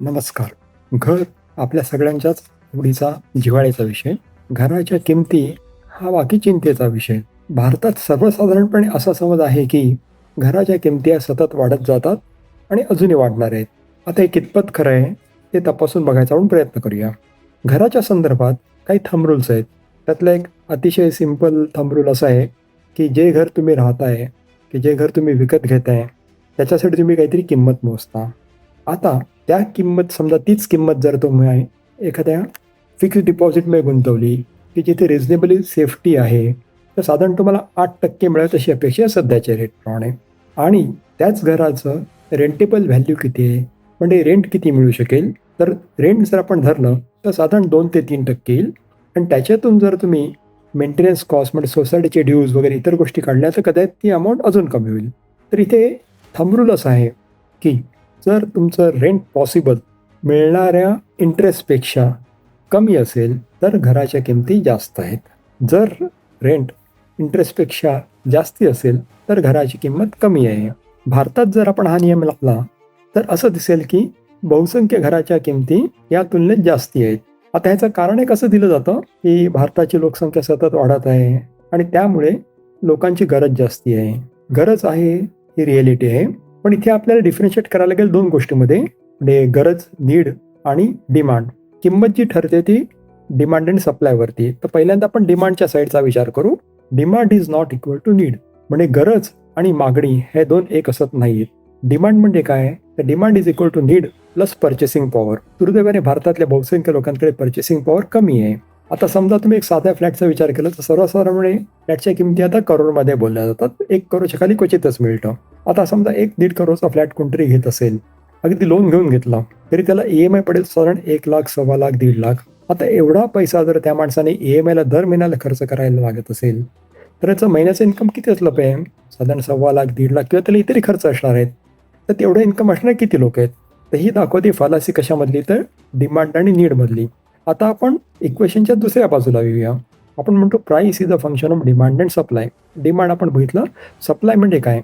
नमस्कार. घर आपल्या सगळ्यांच्याच आवडीचा जिव्हाळ्याचा विषय. घराच्या किमती हा बाकी चिंतेचा विषय. भारतात सर्वसाधारणपणे असा समज आहे की घराच्या किमती या सतत वाढत जातात आणि अजूनही वाढणार आहेत. आता हे कितपत खरं आहे ते तपासून बघायचा आपण प्रयत्न करूया. घराच्या संदर्भात काही थंब रूल्स आहेत. त्यातला एक अतिशय सिंपल थंब रूल असा आहे की जे घर तुम्ही राहताय, की जे घर तुम्ही विकत घेताय, त्याच्यासाठी तुम्ही काहीतरी किंमत मोजता. आता त्या किंमत समजा तीच किंमत जर तुम्ही एखाद्या फिक्स्ड डिपॉझिटमध्ये गुंतवली, की जिथे रिझनेबली सेफ्टी आहे, तर साधारण तुम्हाला 8% मिळेल तशी अपेक्षा आहे सध्याच्या रेटप्रमाणे. आणि त्याच घराचं रेंटेबल व्हॅल्यू किती आहे, म्हणजे रेंट किती मिळू शकेल, तर रेंट जर आपण धरलं तर साधारण 2 ते 3% येईल. आणि त्याच्यातून जर तुम्ही मेंटेनन्स कॉस्ट म्हणजे सोसायटीचे ड्यूज वगैरे इतर गोष्टी काढल्या तर कदाचित ती अमाऊंट अजून कमी होईल. तर इथे थंब रूल असा आहे की जर तुमचं रेंट पॉसिबल मिळणाऱ्या इंटरेस्टपेक्षा कमी असेल तर घराच्या किमती जास्त आहेत. जर रेंट इंटरेस्टपेक्षा जास्ती असेल तर घराची किंमत कमी आहे. भारतात जर आपण हा नियम लावला तर असं दिसेल की बहुसंख्य घराच्या किमती या तुलनेत जास्ती आहेत. आता ह्याचं कारण एक असं दिलं जातं की भारताची लोकसंख्या सतत वाढत आहे आणि त्यामुळे लोकांची गरज जास्ती आहे. गरज आहे ही रिॲलिटी आहे. पण इथे आपल्याला डिफरन्शिएट करायला लागेल दोन गोष्टीमध्ये, म्हणजे गरज, नीड आणि डिमांड. किंमत जी ठरते ती डिमांड आणि सप्लायवरती. तर पहिल्यांदा आपण डिमांडच्या साईडचा विचार करू. Demand is not equal to need. म्हणजे गरज आणि मागणी हे दोन एक असत नाहीत. डिमांड म्हणजे काय, तर demand is equal to need plus purchasing power. दुर्दैवाने भारतातल्या बहुसंख्य लोकांकडे पर्चेसिंग पॉवर कमी आहे. आता समजा तुम्ही एक साध्या फ्लॅटचा विचार केला तर सर्वसाधारणपणे फ्लॅटच्या किमती आता करोडमध्ये बोलल्या जातात. 1 करोडच्या खाली क्वचितच मिळतं. आता समजा 1-1.5 करोडचा फ्लॅट कोणतरी घेत असेल, अगदी लोन घेऊन घेतला तरी त्याला EMI पडेल साधारण 1 लाख, 1.25 लाख, 1.5 लाख. आता एवढा पैसा जर त्या माणसाने EMIला दर महिन्याला खर्च करायला लागत असेल तर याचं महिन्याचं इन्कम किती असलं पाहिजे, साधारण 1.25 लाख, 1.5 लाख किंवा त्याला इतरही खर्च असणार आहेत. तर तेवढं इन्कम असणार किती लोक आहेत. तर ही दाखवते फालासी कशामधली, तर डिमांड आणि नीडमधली. आता आपण इक्वेशनच्या दुसऱ्या बाजूला येऊया. आपण म्हणतो price is a function of demand and supply. Demand आपण बघितलं, सप्लाय म्हणजे काय,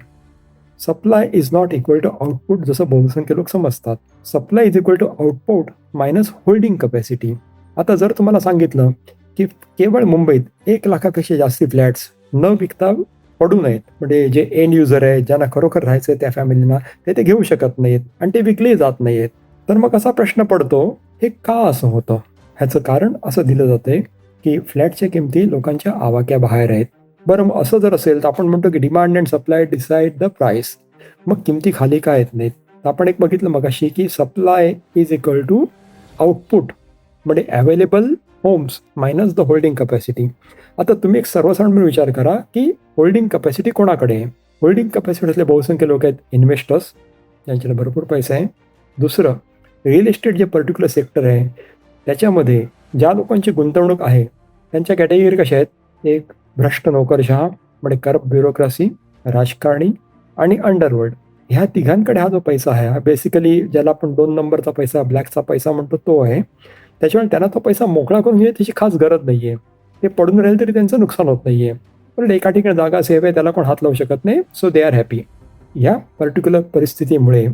supply is not equal to output जसं बहुसंख्य लोक समजतात. Supply is equal to output minus holding capacity. आता जर तुम्हाला सांगितलं की केवळ मुंबईत 1 लाखापेक्षा जास्ती फ्लॅट्स न विकता पडू नयेत, म्हणजे जे एंड युजर आहे, ज्यांना खरोखर राहायचं आहे त्या फॅमिलीना, ते घेऊ शकत नाहीत आणि ते विकले जात नाहीत, तर मग असा प्रश्न पडतो, हे का असं होतं. ह्याचं कारण असं दिलं जातंय की फ्लॅटच्या किमती लोकांच्या आवाक्याबाहेर आहेत. बरं, मग असं जर असेल तर आपण म्हणतो की demand and supply decide the price. मग किमती खाली का येत नाहीत, तर आपण एक बघितलं मगाशी की supply is equal to output म्हणजे available homes minus the holding capacity. आता तुम्ही एक सर्वसाधारण विचार करा की होल्डिंग कपॅसिटी कोणाकडे आहे. होल्डिंग कपॅसिटीतले बहुसंख्य लोक आहेत इन्व्हेस्टर्स, ज्यांच्याकडे भरपूर पैसा आहे. दुसरं, रिअल इस्टेट जे पर्टिक्युलर सेक्टर आहे त्याच्यामध्ये ज्या लोकांची गुंतवणूक आहे त्यांच्या कॅटेगरी कशा आहेत, एक भ्रष्ट नोकरशहा म्हणजे करप्ट ब्युरोक्रेसी, राजकारणी आणि अंडरवर्ल्ड. ह्या तिघांकडे हा जो पैसा आहे हा बेसिकली ज्याला आपण 2 नंबरचा पैसा, ब्लॅकचा पैसा म्हणतो तो आहे. त्याच्यामुळे त्यांना तो पैसा मोकळा करून घ्यायची त्याची खास गरज नाही आहे. ते पडून राहील तरी त्यांचं नुकसान होत नाही आहे. पण एका ठिकाणी जागा सेफ आहे, त्याला कोण हात लावू शकत नाही, सो दे आर हॅपी. ह्या पर्टिक्युलर परिस्थितीमुळे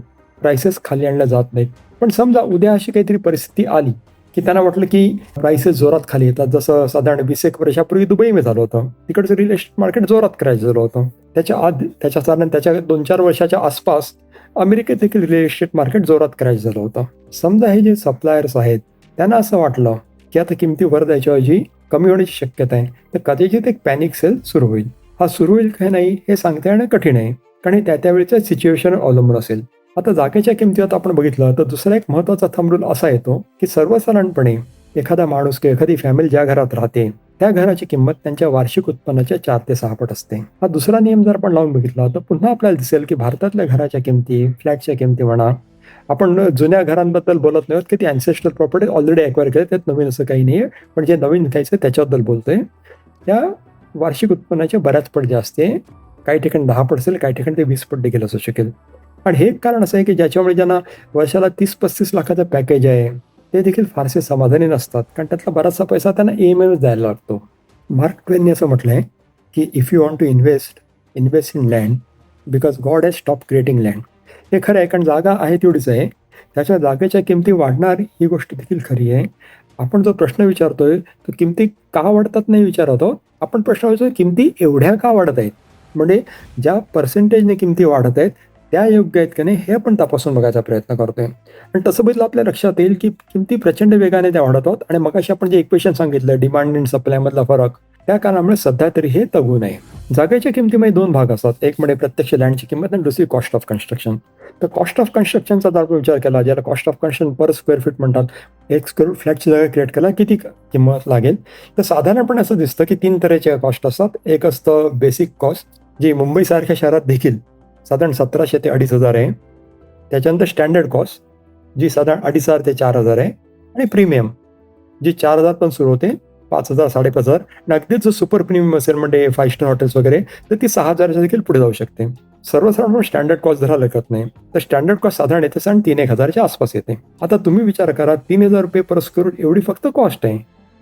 प्राइसेस खाली आणल्या जात नाहीत. पण समजा उद्या अशी काहीतरी परिस्थिती आली की त्यांना वाटलं की प्राइसेस जोरात खाली येतात, जसं साधारण 20 वर्षापूर्वी दुबईमध्ये झालं होतं. तिकडचं रिअल एस्टेट मार्केट जोरात करायचं झालं होतं. त्याच्या 2-4 वर्षाच्या आसपास अमेरिकेत देखील रिअल एस्टेट मार्केट जोरात करायचं झालं होतं. समजा हे जे सप्लायर्स आहेत त्यांना असं वाटलं की आता किमती वर जायच्याऐवजी कमी होण्याची शक्यता आहे, तर कदाचित एक पॅनिक सेल सुरू होईल. हा सुरू होईल काय नाही हे सांगता येणं कठीण आहे, कारण हे त्यावेळेच्या सिच्युएशनवर अवलंबून असेल. आता जागेच्या किमतीत आपण बघितलं तर दुसरा एक महत्त्वाचा थंब रूल असा येतो की सर्वसाधारणपणे एखादा माणूस किंवा एखादी फॅमिली ज्या घरात राहते त्या घराची किंमत त्यांच्या वार्षिक उत्पन्नाच्या 4 ते 6 पट असते. हा दुसरा नियम जर आपण लावून बघितला तर पुन्हा आपल्याला दिसेल की भारतातल्या घराच्या किमती, फ्लॅटच्या किमती म्हणा, आपण जुन्या घरांबद्दल बोलत नाही की ती अँसेस्ट्रल प्रॉपर्टी ऑलरेडी ॲक्वायर केली, त्यात नवीन असं काही नाही आहे, पण जे नवीन घ्यायचं त्याच्याबद्दल बोलतोय. त्या वार्षिक उत्पन्नाच्या बऱ्याच पट जास्त आहे. काही ठिकाणी 10 पट असेल, काही ठिकाणी ते 20 पट देखील असू शकेल. आणि हे कारण असं आहे की ज्याच्यामुळे ज्यांना वर्षाला 30-35 लाखाचं पॅकेज आहे ते देखील फारसे समाधानी नसतात, कारण त्यातला बराचसा पैसा त्यांना EMIच द्यायला लागतो. मार्क ट्वेनने असं म्हटलं आहे की if you want to invest in land because God has stop creating land. हे खरं आहे, कारण जागा आहे तेवढीच आहे. त्याच्या जागेच्या किमती वाढणार ही गोष्ट देखील खरी आहे. आपण जो प्रश्न विचारतोय, तो किमती का वाढतात नाही विचारत आहोत. आपण प्रश्न विचारतोय किमती एवढ्या का वाढत आहेत? म्हणजे ज्या पर्सेंटेजने किमती वाढत आहेत, त्या योग्य आहेत की नाही हे आपण तपासून बघायचा प्रयत्न करतोय. आणि तसं बघितलं आपल्या लक्षात येईल की किमती प्रचंड वेगाने त्या वाढत आहोत आणि मगाशी आपण जे इक्वेशन सांगितलं डिमांड आणि सप्लायमधला फरक, त्या कारणामुळे सध्या तरी हे तगू नये. जागेच्या किमतीमध्ये 2 भाग असतात. एक म्हणजे प्रत्यक्ष लँडची किंमत आणि दुसरी कॉस्ट ऑफ कन्स्ट्रक्शन. तर कॉस्ट ऑफ कन्स्ट्रक्शनचा जर आपण विचार केला, ज्याला cost of construction per square feet म्हणतात. 1 स्क्वेअर फ्लॅटची जागा क्रिएट करायला किती किंमत लागेल? तर साधारणपणे असं दिसतं की 3 तऱ्हेचे कॉस्ट असतात. एक असतं बेसिक कॉस्ट, जी मुंबईसारख्या शहरात देखील साधारण 1700 ते 2500 आहे. त्याच्यानंतर स्टँडर्ड कॉस्ट, जी साधारण 2500 ते 4000 आहे. आणि प्रीमियम, जी 4000 पण सुरू होते, 5000, 5500 आणि अगदीच जर सुपर प्रीमियम असेल म्हणजे 5 स्टार हॉटेल्स वगैरे, तर ती 6000च्या देखील पुढे जाऊ शकते. सर्वसाधारण स्टँडर्ड कॉस्ट धरायला लागत नाही. तर स्टँडर्ड कॉस्ट साधारण येते आणि 3,000-1,000च्या आसपास येते. आता तुम्ही विचार करा, ₹3000 पर स्क्वेअर फूट एवढी फक्त कॉस्ट आहे.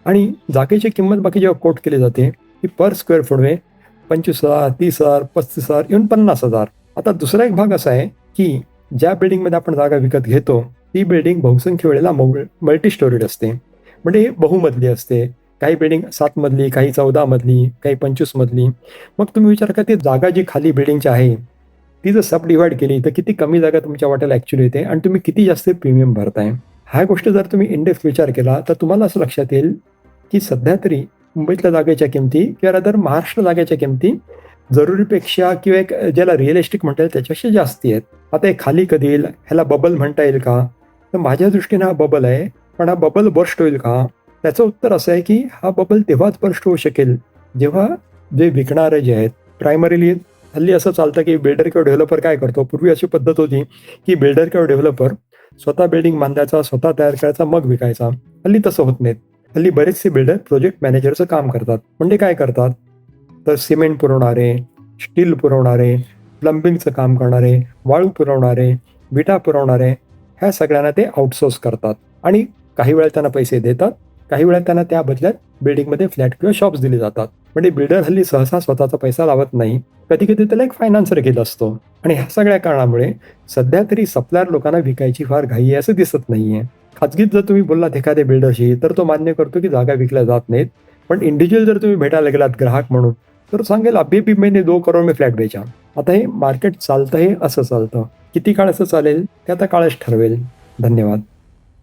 आणि जागेची किंमत बाकी जेव्हा कोट केली जाते, ती पर स्क्वेअर फूटमध्ये 25,000, 30,000, 35,000 इव्हन 50,000. आता दुसरा एक भाग असा आहे की ज्या बिल्डिंगमध्ये आपण जागा विकत घेतो, ती बिल्डिंग बहुसंख्य वेळेला मल्टी स्टोरीड असते. म्हणजे बहुमजली असते. काही बिल्डिंग 7 मजली, काही 14 मजली, काही 25 मजली. मग तुम्ही विचार करा, ती जागा जी खाली बिल्डिंगची आहे, ती जर सब डिव्हाइड केली तर किती कमी जागा तुमच्या वाट्याला ॲक्च्युअली येते आणि तुम्ही किती जास्त प्रीमियम भरताय. ह्या गोष्टी जर तुम्ही इंडेक्स विचार केला तर तुम्हाला असं लक्षात येईल की सध्या तरी मुंबईतल्या जागेच्या किमती किंवा रादर महाराष्ट्र जागेच्या किमती जरुरीपेक्षा किंवा एक ज्याला रिअलिस्टिक म्हणता येईल त्याच्यापेक्षा जास्ती आहेत. आता हे खाली कधी येईल, ह्याला बबल म्हणता येईल का? तर माझ्या दृष्टीने हा बबल आहे. पण हा बबल बर्स्ट होईल का? त्याचं उत्तर असं आहे की हा बबल तेव्हाच बर्स्ट होऊ शकेल जेव्हा जे विकणारे जे आहेत, प्रायमरीली हल्ली असं चालतं की बिल्डर किंवा डेव्हलपर काय करतो, पूर्वी अशी पद्धत होती की बिल्डर किंवा डेव्हलपर स्वतः बिल्डिंग बांधायचा, स्वतः तयार करायचा, मग विकायचा. हल्ली तसं होत नाहीत. हल्ली बरेचसे बिल्डर प्रोजेक्ट मॅनेजरचं काम करतात. म्हणजे काय करतात, तर सिमेंट पुरवणारे, स्टील पुरवणारे, प्लंबिंगचं काम करणारे, वाळू पुरवणारे, विटा पुरवणारे, ह्या सगळ्यांना ते आउटसोर्स करतात. आणि काही वेळा त्यांना पैसे देतात, काही वेळा त्यांना त्या बदल्यात बिल्डिंगमध्ये फ्लॅट किंवा शॉप्स दिले जातात. म्हणजे बिल्डर हल्ली सहसा स्वतःचा पैसा लावत नाही. कधी कधी त्याला एक फायनान्सर केला असतो. आणि ह्या सगळ्या कारणामुळे सध्या तरी सप्लायर लोकांना विकायची फार घाई आहे असं दिसत नाहीये. खाजगीत जर तुम्ही बोललात एखाद्या बिल्डरशी तर तो मान्य करतो की जागा विकल्या जात नाहीत. पण इंडिव्हिज्युअल जर तुम्ही भेटायला गेलात ग्राहक म्हणून तर सांगेल अभी भी मैंने 2 करोड में फ्लॅट बेचा. आता हे मार्केट चालतं, हे असं चालतं. किती काळ असं चालेल ते आता काळच ठरवेल. धन्यवाद.